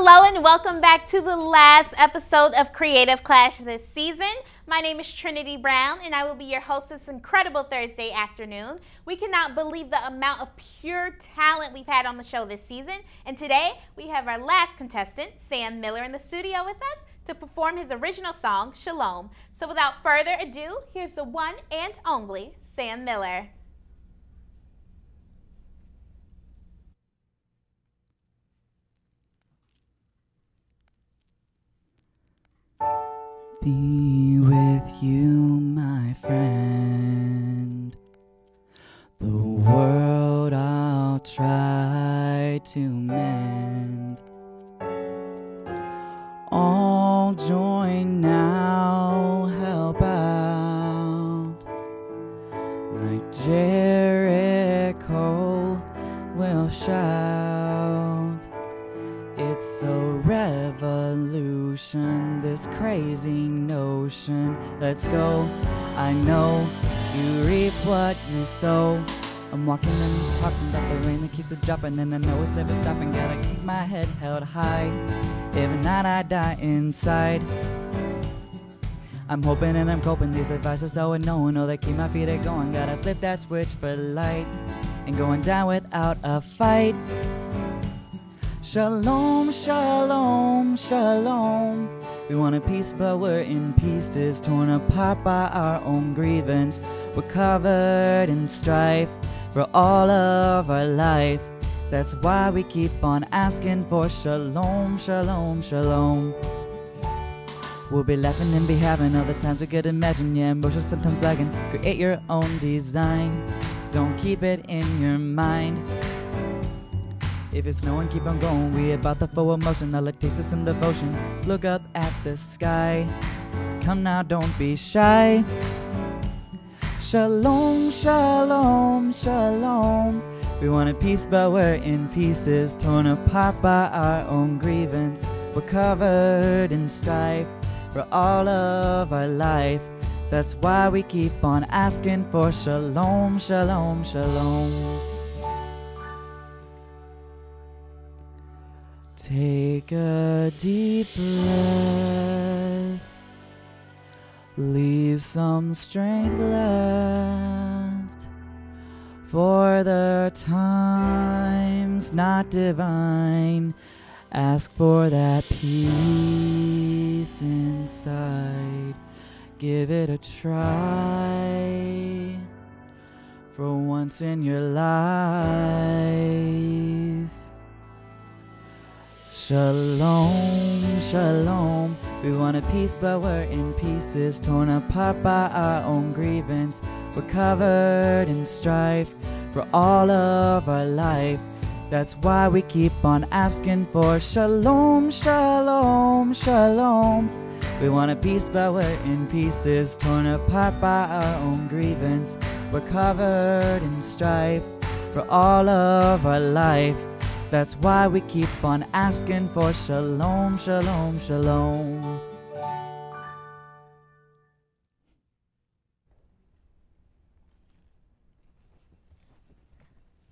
Hello and welcome back to the last episode of Creative Clash this season. My name is Trinity Brown and I will be your host this incredible Thursday afternoon. We cannot believe the amount of pure talent we've had on the show this season. And today we have our last contestant, Sam Miller, in the studio with us to perform his original song, Shalom. So without further ado, here's the one and only Sam Miller. Be with you, my friend. The world I'll try to mend. All join now, help out. Like Jericho will shout. It's a revolution, this crazy notion. Let's go. I know you reap what you sow. I'm walking and talking about the rain that keeps it dropping, and I know it's never stopping. Gotta keep my head held high. If not, I die inside. I'm hoping and I'm coping. These advices so unknown. Oh, they keep my feet going. Gotta flip that switch for light and going down without a fight. Shalom, shalom, shalom. We want a peace, but we're in pieces, torn apart by our own grievance. We're covered in strife for all of our life. That's why we keep on asking for shalom, shalom, shalom. We'll be laughing and be having all the times we could imagine. Yeah, emotions sometimes lagging. Create your own design. Don't keep it in your mind. If it's snowing, keep on going. We about the full emotion. All it takes is some devotion. Look up at the sky. Come now, don't be shy. Shalom, shalom, shalom. We want a peace, but we're in pieces, torn apart by our own grievance. We're covered in strife for all of our life. That's why we keep on asking for shalom, shalom, shalom. Take a deep breath, leave some strength left for the times not divine. Ask for that peace inside. Give it a try for once in your life. Shalom, shalom. We want a peace, but we're in pieces, torn apart by our own grievance. We're covered in strife for all of our life. That's why we keep on asking for shalom, shalom, shalom. We want a peace, but we're in pieces, torn apart by our own grievance. We're covered in strife for all of our life. That's why we keep on asking for shalom, shalom, shalom.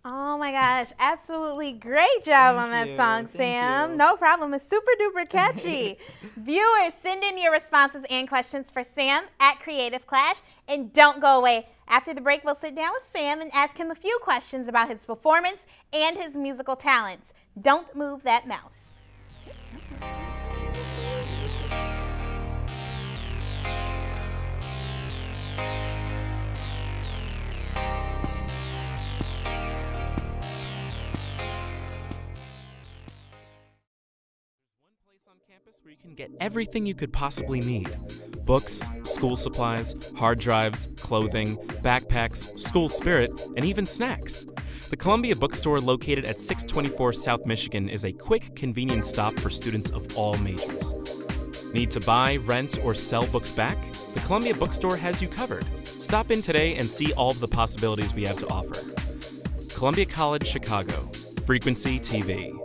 Oh my gosh, absolutely great job on that song, Sam. No problem. It's super duper catchy. Viewers, send in your responses and questions for Sam at Creative Clash. And don't go away. After the break, we'll sit down with Sam and ask him a few questions about his performance and his musical talents. Don't move that mouse. Where you can get everything you could possibly need. Books, school supplies, hard drives, clothing, backpacks, school spirit, and even snacks. The Columbia Bookstore, located at 624 South Michigan, is a quick, convenient stop for students of all majors. Need to buy, rent, or sell books back? The Columbia Bookstore has you covered. Stop in today and see all of the possibilities we have to offer. Columbia College, Chicago. Frequency TV.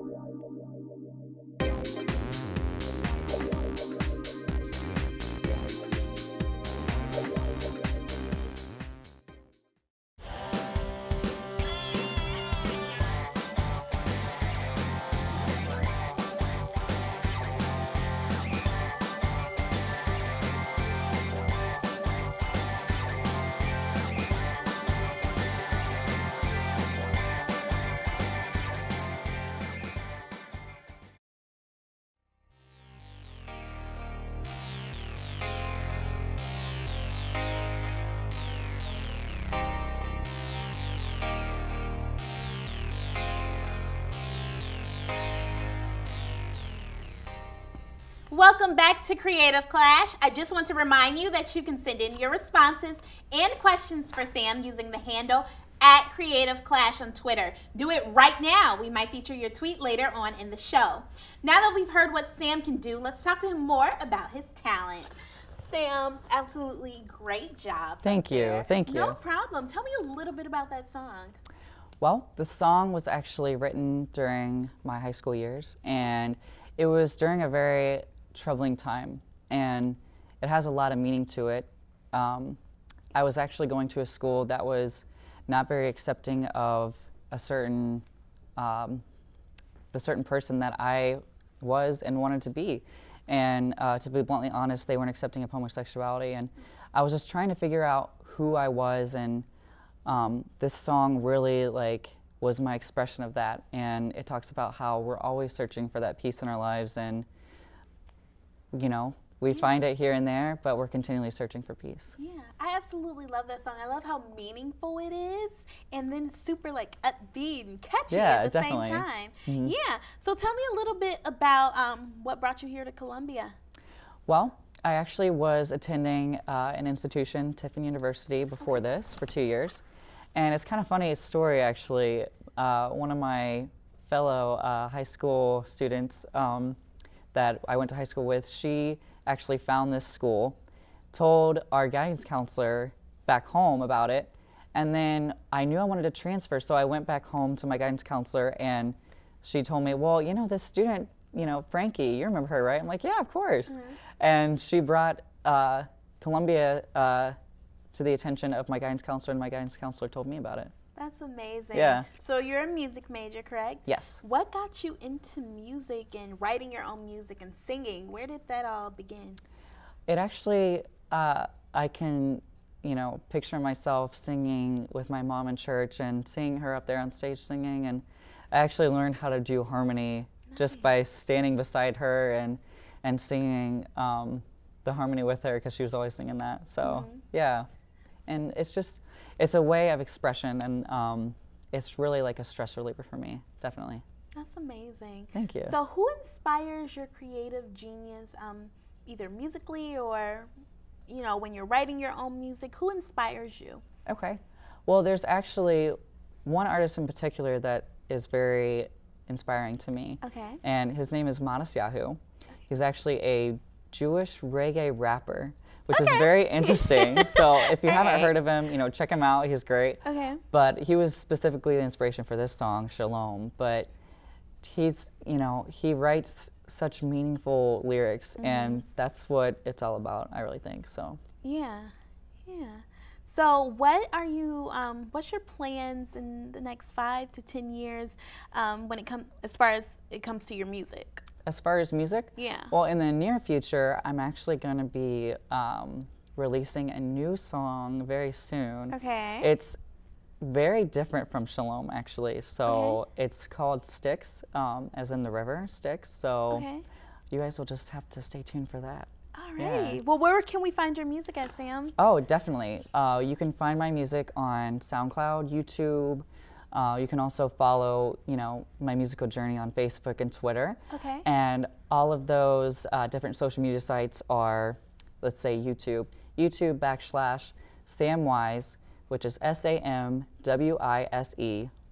Welcome back to Creative Clash. I just want to remind you that you can send in your responses and questions for Sam using the handle @Creative Clash on Twitter. Do it right now. We might feature your tweet later on in the show. Now that we've heard what Sam can do, let's talk to him more about his talent. Sam, absolutely great job. Thank you. Thank you. No problem. Tell me a little bit about that song. Well, the song was actually written during my high school years, and it was during a very troubling time, and it has a lot of meaning to it. I was actually going to a school that was not very accepting of a certain, the certain person that I was and wanted to be. And to be bluntly honest, they weren't accepting of homosexuality, and I was just trying to figure out who I was, and this song really was my expression of that. And it talks about how we're always searching for that peace in our lives, and you know, we find it here and there, but we're continually searching for peace. Yeah, I absolutely love that song. I love how meaningful it is, and then super upbeat and catchy at the same time. Mm-hmm. Yeah, so tell me a little bit about what brought you here to Columbia. Well, I actually was attending an institution, Tiffin University, before this for 2 years. And it's kind of funny story, actually. One of my fellow high school students that I went to high school with, she actually found this school, told our guidance counselor back home about it, and then I knew I wanted to transfer, so I went back home to my guidance counselor, and she told me, well, you know, this student, you know, Frankie, you remember her, right? I'm like, yeah, of course. Mm-hmm. And she brought Columbia to the attention of my guidance counselor, and my guidance counselor told me about it. That's amazing. Yeah. So you're a music major, correct? Yes. What got you into music and writing your own music and singing? Where did that all begin? It actually, I can, you know, picture myself singing with my mom in church and seeing her up there on stage singing, and I actually learned how to do harmony just by standing beside her and singing the harmony with her, because she was always singing that. So yeah, and it's a way of expression, and it's really like a stress reliever for me, definitely. That's amazing. Thank you. So who inspires your creative genius, either musically or, you know, when you're writing your own music? Who inspires you? Okay. Well, there's actually one artist in particular that is very inspiring to me. Okay. And his name is Modest Yahoo. He's actually a Jewish reggae rapper, which is very interesting. So if you haven't heard of him, you know, check him out. He's great. Okay. But he was specifically the inspiration for this song, Shalom. But he's, you know, he writes such meaningful lyrics, and that's what it's all about, I really think. So. Yeah. Yeah. So what are you, what's your plans in the next 5 to 10 years when it comes to your music? As far as music? Yeah. Well, in the near future, I'm actually going to be releasing a new song very soon. Okay. It's very different from Shalom, actually. So it's called Styx, as in the river, Styx. So you guys will just have to stay tuned for that. All right. Yeah. Well, where can we find your music at, Sam? Oh, definitely. You can find my music on SoundCloud, YouTube. You can also follow, you know, my musical journey on Facebook and Twitter. Okay. And all of those different social media sites are, let's say, YouTube /SamWise, which is SAMWISE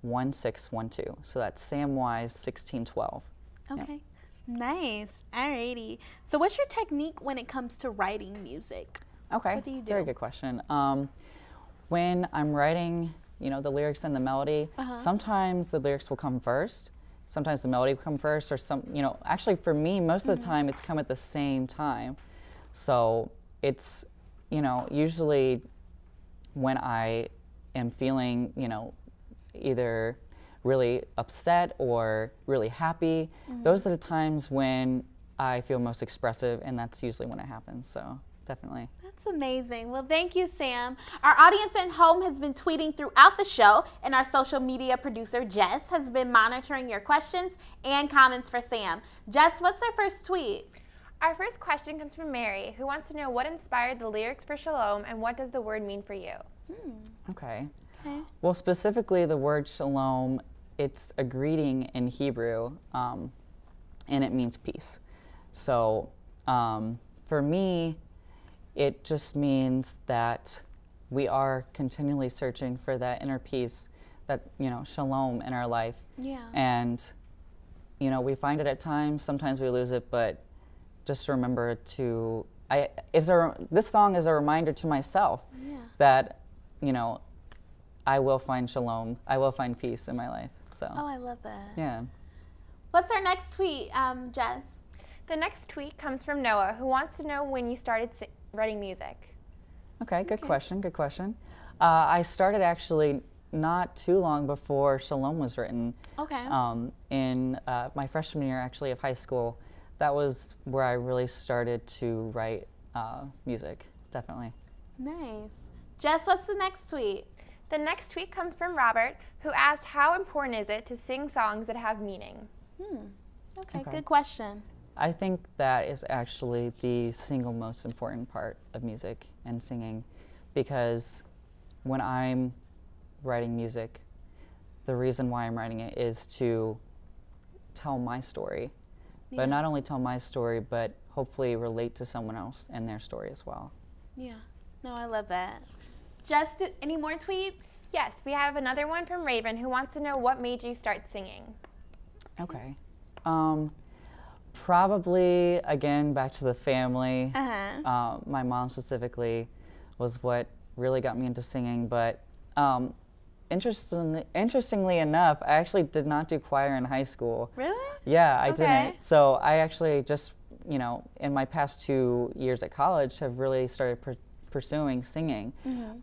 1612. So that's SamWise 1612. Okay. Yep. Nice. Alrighty. So what's your technique when it comes to writing music? Okay. What do you do? Very good question. When I'm writing, you know, the lyrics and the melody, sometimes the lyrics will come first. Sometimes the melody will come first, or you know, actually for me, most of the time it's come at the same time. So it's, you know, usually when I am feeling, you know, either really upset or really happy, those are the times when I feel most expressive, and that's usually when it happens, so definitely. That's amazing. Well, thank you, Sam. Our audience at home has been tweeting throughout the show, and our social media producer, Jess, has been monitoring your questions and comments for Sam. Jess, what's our first tweet? Our first question comes from Mary, who wants to know what inspired the lyrics for Shalom, and what does the word mean for you? Okay. Well, specifically the word shalom, it's a greeting in Hebrew, and it means peace. So for me, it just means that we are continually searching for that inner peace, that, shalom in our life. Yeah. And, we find it at times, sometimes we lose it, but just remember to, this song is a reminder to myself that, I will find shalom, I will find peace in my life, so. Oh, I love that. Yeah. What's our next tweet, Jess? The next tweet comes from Noah, who wants to know when you started writing music. Okay, good question. I started actually not too long before Shalom was written. Okay. In my freshman year, actually, of high school, that was where I really started to write music, definitely. Nice. Jess, what's the next tweet? The next tweet comes from Robert, who asked, how important is it to sing songs that have meaning? Okay, good question. I think that is actually the single most important part of music and singing, because when I'm writing music, the reason why I'm writing it is to tell my story, but not only tell my story, but hopefully relate to someone else and their story as well. Yeah, no, I love that. Jess, any more tweets? Yes, we have another one from Raven, who wants to know what made you start singing. Okay. Probably, again, back to the family. My mom specifically was what really got me into singing, but interestingly enough, I actually did not do choir in high school. Really? Yeah, I didn't. So I actually just, in my past 2 years at college have really started pursuing singing.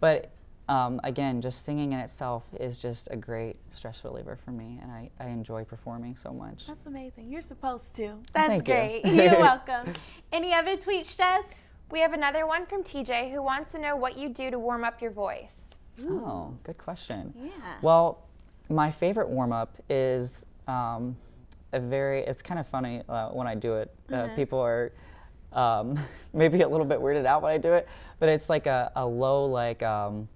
But again, just singing in itself is just a great stress reliever for me, and I enjoy performing so much. That's amazing. You're supposed to. That's Thank great. you. You're welcome. Any other tweets, Jess? We have another one from TJ, who wants to know what you do to warm up your voice. Oh, good question. Yeah. Well, my favorite warm-up is it's kind of funny when I do it. People are maybe a little bit weirded out when I do it, but it's like a low, like, kind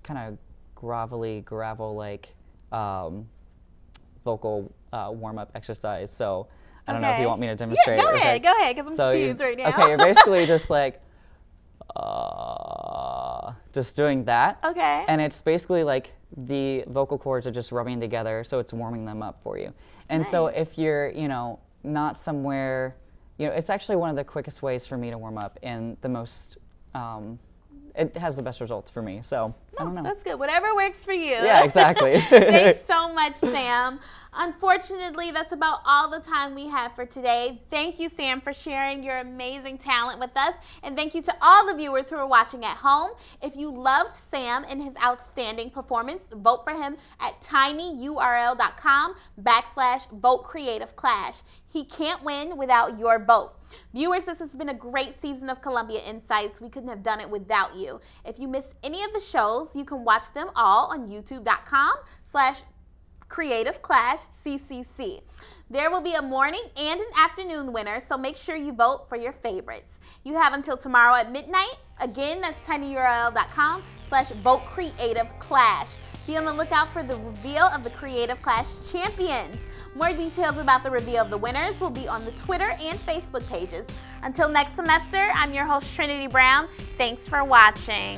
of gravel-like vocal warm-up exercise. So I don't know if you want me to demonstrate. Yeah, go ahead, because I'm confused right now. Okay, you're basically just like, just doing that. Okay. And it's basically like the vocal cords are just rubbing together, so it's warming them up for you. And so if you're, not somewhere, it's actually one of the quickest ways for me to warm up, and the most, it has the best results for me. So I don't know. That's good. Whatever works for you. Yeah, exactly. Thanks so much, Sam. Unfortunately, that's about all the time we have for today. Thank you, Sam, for sharing your amazing talent with us. And thank you to all the viewers who are watching at home. If you loved Sam and his outstanding performance, vote for him at tinyurl.com/VoteCreativeClash. He can't win without your vote. Viewers, this has been a great season of Columbia Insights. We couldn't have done it without you. If you missed any of the shows, you can watch them all on youtube.com/CreativeClashCCC. There will be a morning and an afternoon winner, so make sure you vote for your favorites. You have until tomorrow at midnight. Again, that's tinyurl.com/VoteCreativeClash. Be on the lookout for the reveal of the Creative Clash champions. More details about the reveal of the winners will be on the Twitter and Facebook pages. Until next semester, I'm your host, Trinity Brown. Thanks for watching.